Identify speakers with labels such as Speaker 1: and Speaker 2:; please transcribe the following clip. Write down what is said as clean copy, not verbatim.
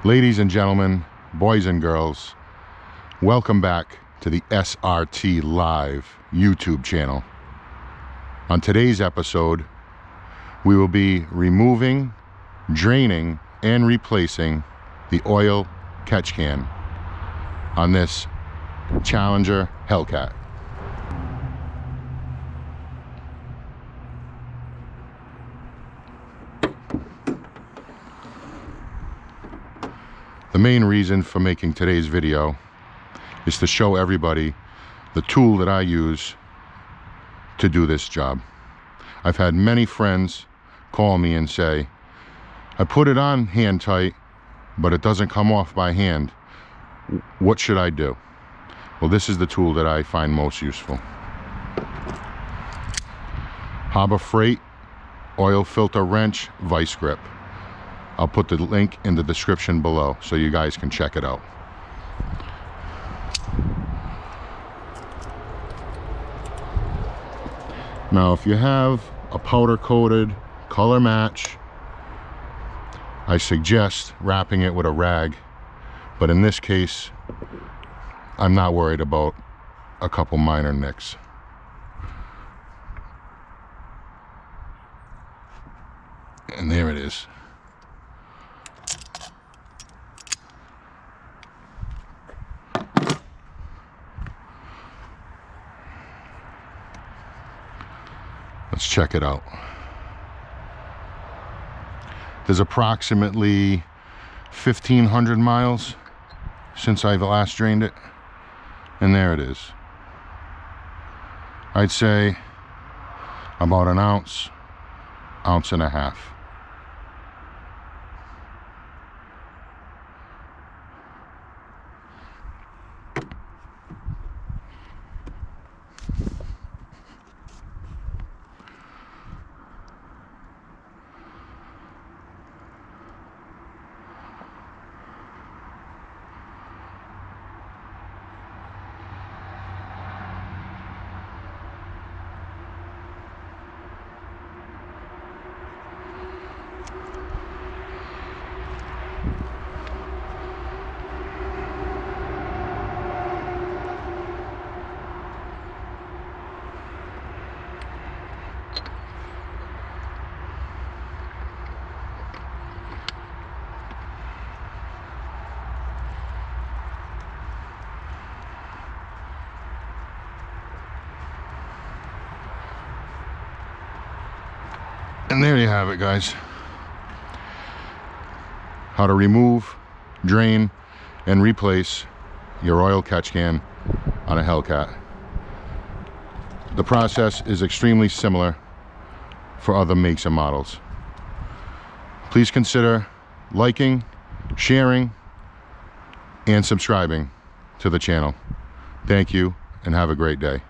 Speaker 1: Ladies and gentlemen, boys and girls, welcome back to the SRT Live YouTube channel. On today's episode, we will be removing, draining, and replacing the oil catch can on this Challenger Hellcat. The main reason for making today's video is to show everybody the tool that I use to do this job. I've had many friends call me and say, I put it on hand tight, but it doesn't come off by hand. What should I do? Well, this is the tool that I find most useful. Harbor Freight oil filter wrench vice grip. I'll put the link in the description below so you guys can check it out. Now, if you have a powder coated color match, I suggest wrapping it with a rag, but in this case I'm not worried about a couple minor nicks. And there it is. Let's check it out. There's approximately 1,500 miles since I've last drained it, and there it is. I'd say about an ounce, ounce and a half. And there you have it, guys. How to remove, drain, and replace your oil catch can on a Hellcat. The process is extremely similar for other makes and models. Please consider liking, sharing, and subscribing to the channel. Thank you, and have a great day.